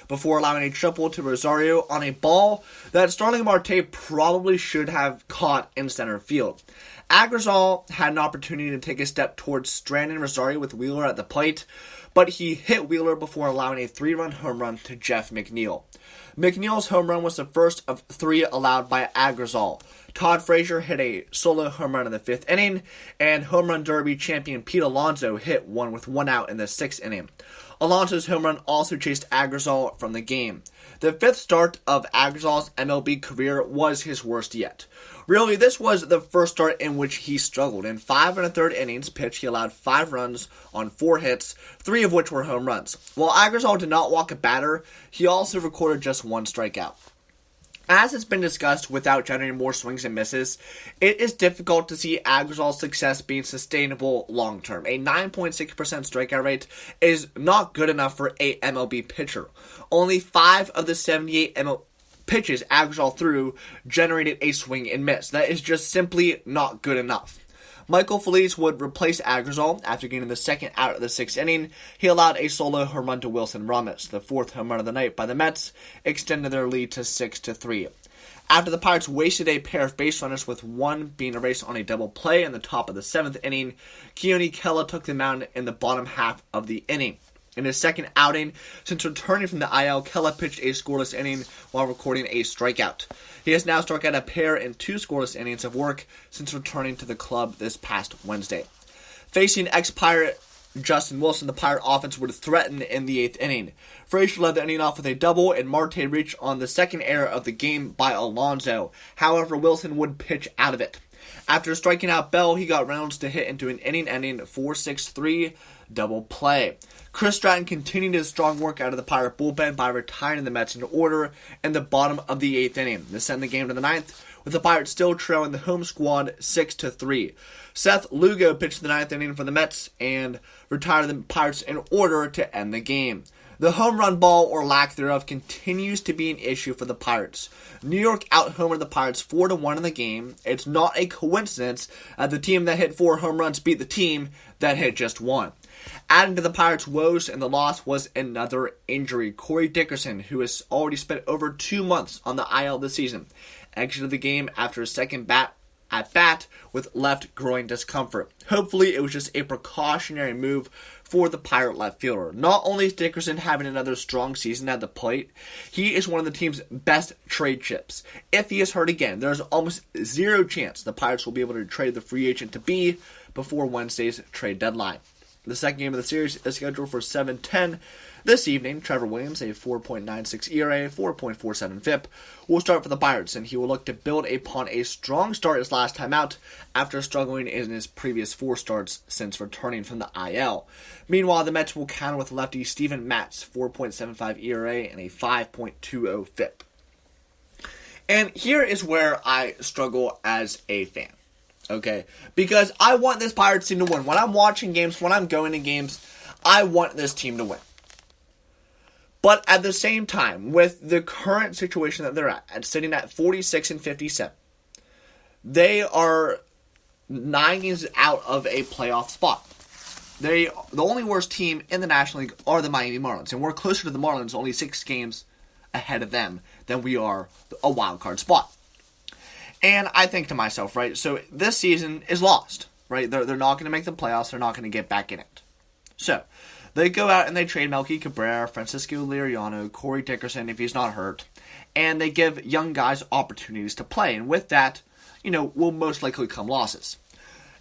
before allowing a triple to Rosario on a ball that Starling Marte probably should have caught in center field. Agrizal had an opportunity to take a step towards stranding Rosario with Wheeler at the plate, but he hit Wheeler before allowing a 3-run home run to Jeff McNeil. McNeil's home run was the first of 3 allowed by Agrizal. Todd Frazier hit a solo home run in the 5th inning, and home run derby champion Pete Alonso hit one with 1 out in the 6th inning. Alonso's home run also chased Agrizal from the game. The 5th start of Agrizal's MLB career was his worst yet. Really, this was the first start in which he struggled. In 5 1/3 innings pitched, he allowed 5 runs on 4 hits, 3 of which were home runs. While Agrizal did not walk a batter, he also recorded just 1 strikeout. As it's been discussed, without generating more swings and misses, it is difficult to see Agrizal's success being sustainable long-term. A 9.6% strikeout rate is not good enough for a MLB pitcher. Only 5 of the 78 pitches Agrizal threw generated a swing and miss. That is just simply not good enough. Michael Feliz would replace Agrizal after getting the 2nd out of the 6th inning. He allowed a solo home run to Wilson Ramos. The 4th home run of the night by the Mets extended their lead to 6-3. After the Pirates wasted a pair of base runners with one being erased on a double play in the top of the 7th inning, Keone Kela took the mound in the bottom half of the inning. In his 2nd outing since returning from the IL, Kela pitched a scoreless inning while recording a strikeout. He has now struck out a pair in 2 scoreless innings of work since returning to the club this past Wednesday. Facing ex-Pirate Justin Wilson, the Pirate offense would threaten in the 8th inning. Frazier led the inning off with a double, and Marte reached on the 2nd error of the game by Alonso. However, Wilson would pitch out of it. After striking out Bell, he got Reynolds to hit into an inning-ending 4-6-3 double play. Chris Stratton continued his strong work out of the Pirate bullpen by retiring the Mets in order in the bottom of the 8th inning. This sent the game to the 9th, with the Pirates still trailing the home squad 6-3. Seth Lugo pitched the 9th inning for the Mets and retired the Pirates in order to end the game. The home run ball, or lack thereof, continues to be an issue for the Pirates. New York out-homered the Pirates 4-1 in the game. It's not a coincidence that the team that hit 4 home runs beat the team that hit just 1. Adding to the Pirates' woes in the loss was another injury. Corey Dickerson, who has already spent over 2 months on the IL this season, exited the game after a second at bat with left groin discomfort. Hopefully, it was just a precautionary move for the Pirate left fielder. Not only is Dickerson having another strong season at the plate, he is one of the team's best trade chips. If he is hurt again, there's almost zero chance the Pirates will be able to trade the free agent to B before Wednesday's trade deadline. The second game of the series is scheduled for 7:10 this evening. Trevor Williams, a 4.96 ERA, 4.47 FIP, will start for the Pirates, and he will look to build upon a strong start his last time out after struggling in his previous 4 starts since returning from the IL. Meanwhile, the Mets will counter with lefty Steven Matz, 4.75 ERA, and a 5.20 FIP. And here is where I struggle as a fan. Okay, because I want this Pirates team to win. When I'm watching games, when I'm going to games, I want this team to win. But at the same time, with the current situation that they're at sitting at 46-57, they are 9 games out of a playoff spot. The only worst team in the National League are the Miami Marlins, and we're closer to the Marlins, only 6 games ahead of them than we are a wild card spot. And I think to myself, right, so this season is lost, right? They're not going to make the playoffs. They're not going to get back in it. So they go out and they trade Melky Cabrera, Francisco Liriano, Corey Dickerson if he's not hurt, and they give young guys opportunities to play. And with that, will most likely come losses.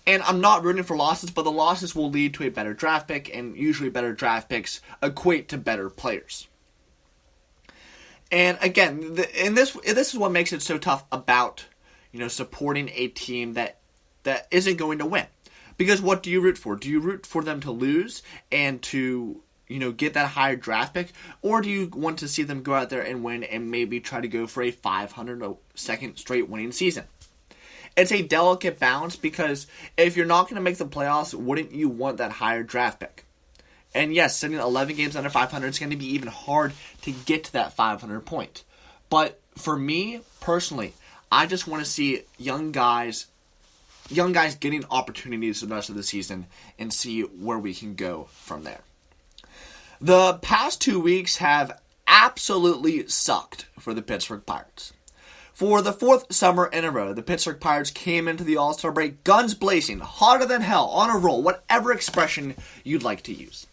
And I'm not rooting for losses, but the losses will lead to a better draft pick, and usually better draft picks equate to better players. And again, this is what makes it so tough about supporting a team that isn't going to win. Because what do you root for? Do you root for them to lose and to, get that higher draft pick? Or do you want to see them go out there and win and maybe try to go for a 502nd straight winning season? It's a delicate balance because if you're not going to make the playoffs, wouldn't you want that higher draft pick? And yes, sitting 11 games under 500 is going to be even hard to get to that 500 point. But for me, personally, I just want to see young guys getting opportunities for the rest of the season and see where we can go from there. The past 2 weeks have absolutely sucked for the Pittsburgh Pirates. For the fourth summer in a row, the Pittsburgh Pirates came into the All-Star break guns blazing, hotter than hell, on a roll, whatever expression you'd like to use.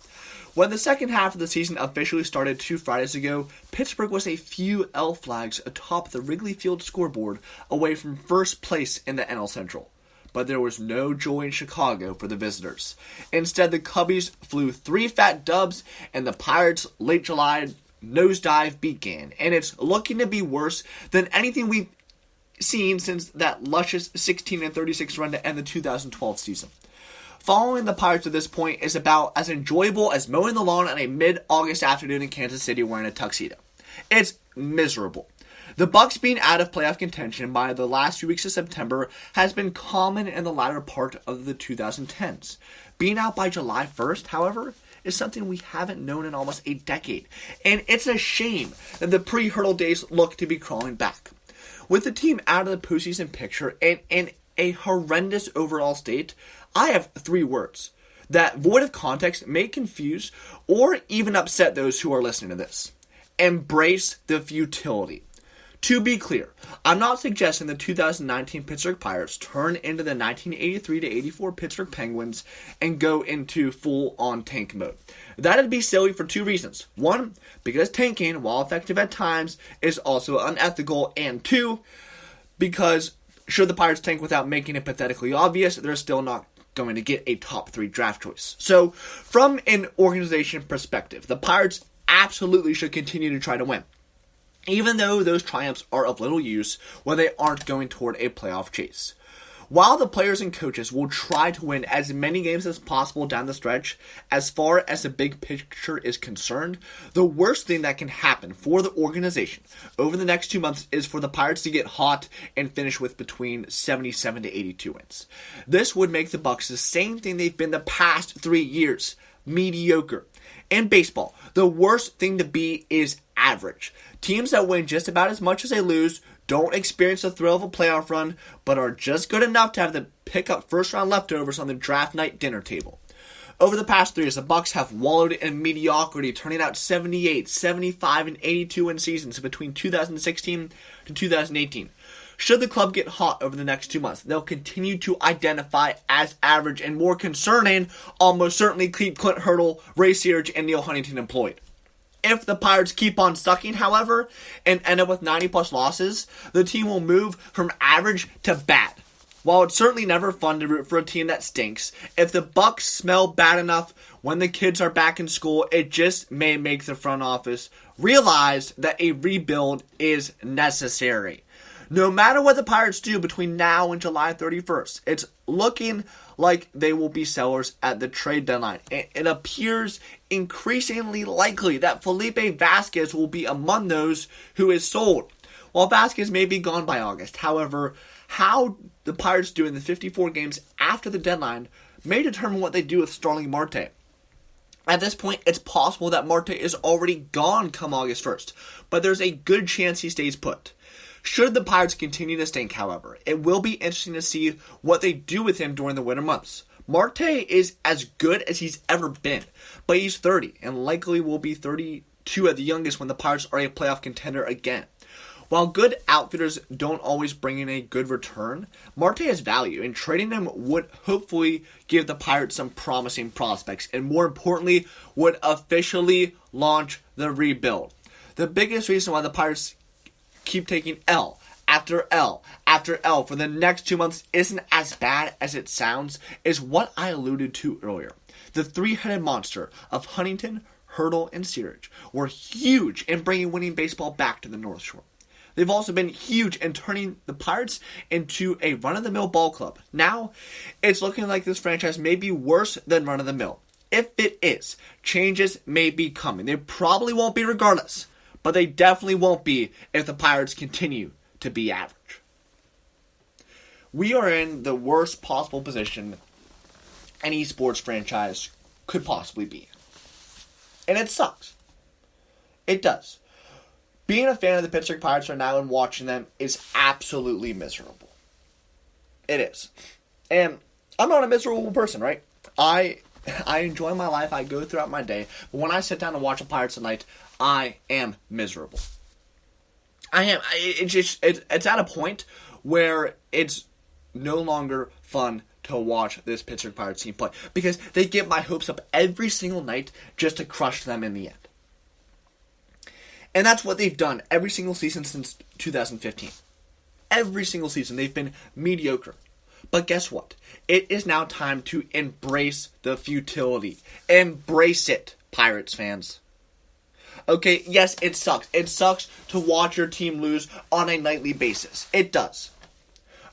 When the second half of the season officially started 2 Fridays ago, Pittsburgh was a few L flags atop the Wrigley Field scoreboard away from first place in the NL Central. But there was no joy in Chicago for the visitors. Instead, the Cubbies flew 3 fat dubs, and the Pirates' late July nosedive began, and it's looking to be worse than anything we've seen since that luscious 16-36 run to end the 2012 season. Following the Pirates at this point is about as enjoyable as mowing the lawn on a mid-August afternoon in Kansas City wearing a tuxedo. It's miserable. The Bucs being out of playoff contention by the last few weeks of September has been common in the latter part of the 2010s. Being out by July 1st, however, is something we haven't known in almost a decade, and it's a shame that the pre-hurdle days look to be crawling back. With the team out of the postseason picture and in a horrendous overall state, I have 3 words that, void of context, may confuse or even upset those who are listening to this. Embrace the futility. To be clear, I'm not suggesting the 2019 Pittsburgh Pirates turn into the 1983-84 Pittsburgh Penguins and go into full-on tank mode. That'd be silly for 2 reasons. 1, because tanking, while effective at times, is also unethical. And 2, because should the Pirates tank without making it pathetically obvious, they're still not going to get a top 3 draft choice. So, from an organization perspective, the Pirates absolutely should continue to try to win, even though those triumphs are of little use when they aren't going toward a playoff chase. While the players and coaches will try to win as many games as possible down the stretch, as far as the big picture is concerned, the worst thing that can happen for the organization over the next 2 months is for the Pirates to get hot and finish with between 77 to 82 wins. This would make the Bucs the same thing they've been the past 3 years: mediocre. In baseball, the worst thing to be is average. Teams that win just about as much as they lose, don't experience the thrill of a playoff run, but are just good enough to have the pick-up first-round leftovers on the draft night dinner table. Over the past 3 years, the Bucs have wallowed in mediocrity, turning out 78, 75, and 82 win seasons between 2016 to 2018. Should the club get hot over the next 2 months, they'll continue to identify as average, and more concerning, almost certainly keep Clint Hurdle, Ray Searage, and Neil Huntington employed. If the Pirates keep on sucking, however, and end up with 90-plus losses, the team will move from average to bad. While it's certainly never fun to root for a team that stinks, if the Bucs smell bad enough when the kids are back in school, it just may make the front office realize that a rebuild is necessary. No matter what the Pirates do between now and July 31st, it's looking like they will be sellers at the trade deadline. It appears increasingly likely that Felipe Vasquez will be among those who is sold. While Vasquez may be gone by August, however, how the Pirates do in the 54 games after the deadline may determine what they do with Starling Marte. At this point, it's possible that Marte is already gone come August 1st, but there's a good chance he stays put. Should the Pirates continue to stink, however, it will be interesting to see what they do with him during the winter months. Marte is as good as he's ever been, but he's 30 and likely will be 32 at the youngest when the Pirates are a playoff contender again. While good outfitters don't always bring in a good return, Marte has value, and trading him would hopefully give the Pirates some promising prospects, and more importantly, would officially launch the rebuild. The biggest reason why the Pirates keep taking L after L after L for the next 2 months isn't as bad as it sounds is what I alluded to earlier. The 3-headed monster of Huntington, Hurdle, and Searage were huge in bringing winning baseball back to the North Shore. They've also been huge in turning the Pirates into a run-of-the-mill ball club. Now, it's looking like this franchise may be worse than run-of-the-mill. If it is, changes may be coming. They probably won't be regardless, but they definitely won't be if the Pirates continue to be average. We are in the worst possible position any sports franchise could possibly be. And it sucks. It does. Being a fan of the Pittsburgh Pirates right now and watching them is absolutely miserable. It is. And I'm not a miserable person, right? I enjoy my life. I go throughout my day. But when I sit down and watch the Pirates tonight, I am miserable. I am. It's at a point where it's no longer fun to watch this Pittsburgh Pirates team play because they get my hopes up every single night just to crush them in the end. And that's what they've done every single season since 2015. Every single season they've been mediocre. But guess what? It is now time to embrace the futility. Embrace it, Pirates fans. Okay, yes, it sucks. It sucks to watch your team lose on a nightly basis. It does.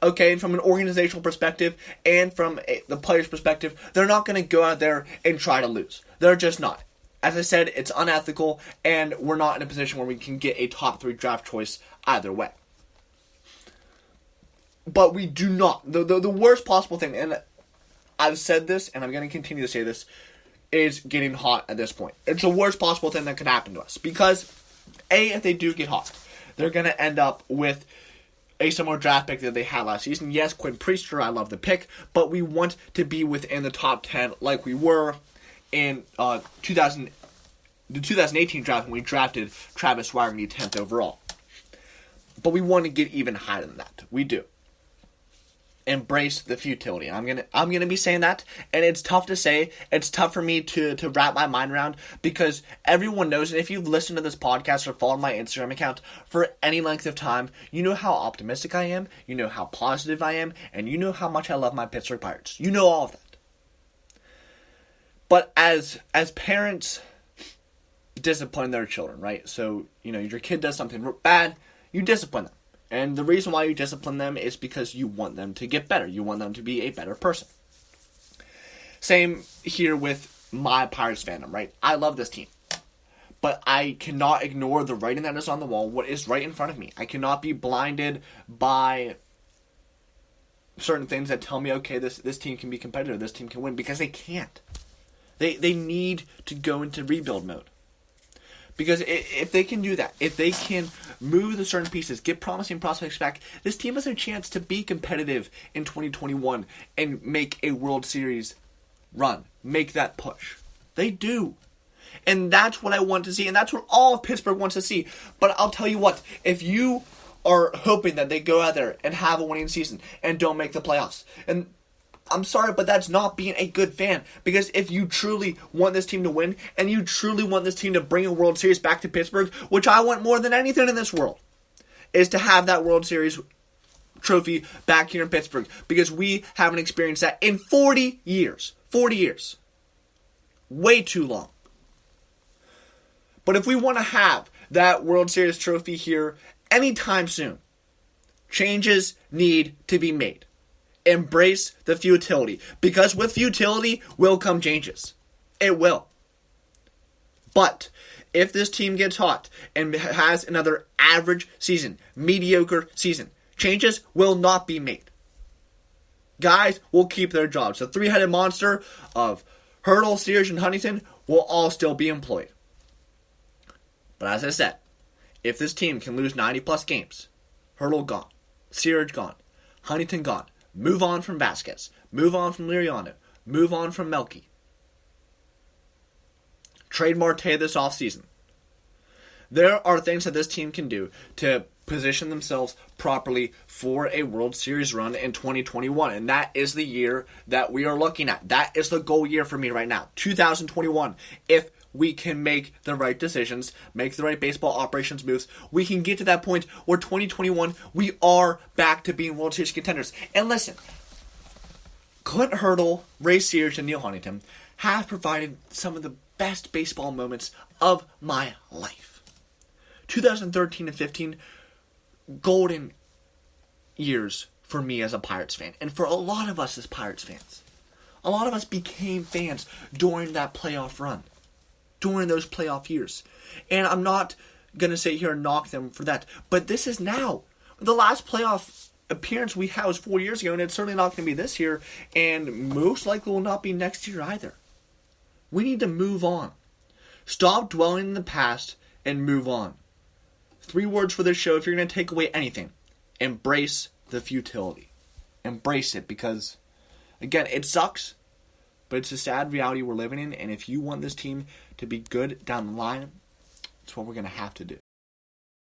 Okay, and from an organizational perspective and from the players' perspective, they're not going to go out there and try to lose. They're just not. As I said, it's unethical, and we're not in a position where we can get a top 3 draft choice either way. But we do not. The worst possible thing, and I've said this, and I'm going to continue to say this, is getting hot at this point. It's the worst possible thing that could happen to us. Because, A, if they do get hot, they're going to end up with a similar draft pick that they had last season. Yes, Quinn Priester, I love the pick, but we want to be within the top 10 like we were in the 2018 draft when we drafted Travis Wagner 10th overall. But we want to get even higher than that. We do. Embrace the futility. I'm gonna be saying that, and it's tough to say. It's tough for me to wrap my mind around because everyone knows, and if you've listened to this podcast or followed my Instagram account for any length of time, you know how optimistic I am, you know how positive I am, and you know how much I love my Pittsburgh Pirates. You know all of that. But as parents discipline their children, right? So, your kid does something bad, you discipline them. And the reason why you discipline them is because you want them to get better. You want them to be a better person. Same here with my Pirates fandom, right? I love this team. But I cannot ignore the writing that is on the wall, what is right in front of me. I cannot be blinded by certain things that tell me, okay, this team can be competitive, this team can win, because they can't. They need to go into rebuild mode. Because if they can do that, if they can move the certain pieces, get promising prospects back, this team has a chance to be competitive in 2021 and make a World Series run. Make that push. They do. And that's what I want to see. And that's what all of Pittsburgh wants to see. But I'll tell you what, if you are hoping that they go out there and have a winning season and don't make the playoffs, and I'm sorry, but that's not being a good fan. Because if you truly want this team to win, and you truly want this team to bring a World Series back to Pittsburgh, which I want more than anything in this world, is to have that World Series trophy back here in Pittsburgh. Because we haven't experienced that in 40 years. 40 years. Way too long. But if we want to have that World Series trophy here anytime soon, changes need to be made. Embrace the futility. Because with futility will come changes. It will. But if this team gets hot and has another average season, mediocre season, changes will not be made. Guys will keep their jobs. The three-headed monster of Hurdle, Sears, and Huntington will all still be employed. But as I said, if this team can lose 90-plus games, Hurdle gone, Sears gone, Huntington gone, move on from Vasquez. Move on from Liriano. Move on from Melky. Trade Marte this offseason. There are things that this team can do to position themselves properly for a World Series run in 2021. And that is the year that we are looking at. That is the goal year for me right now. 2021. If we can make the right decisions, make the right baseball operations moves, we can get to that point where 2021, we are back to being World Series contenders. And listen, Clint Hurdle, Ray Sears, and Neil Huntington have provided some of the best baseball moments of my life. 2013 and 15, golden years for me as a Pirates fan, and for a lot of us as Pirates fans. A lot of us became fans during that playoff run. During those playoff years. And I'm not going to sit here and knock them for that. But this is now. The last playoff appearance we had was 4 years ago, and it's certainly not going to be this year, and most likely will not be next year either. We need to move on. Stop dwelling in the past and move on. 3 words for this show if you're going to take away anything. Embrace the futility. Embrace it because, again, it sucks. But it's a sad reality we're living in, and if you want this team to be good down the line, It's what we're going to have to do.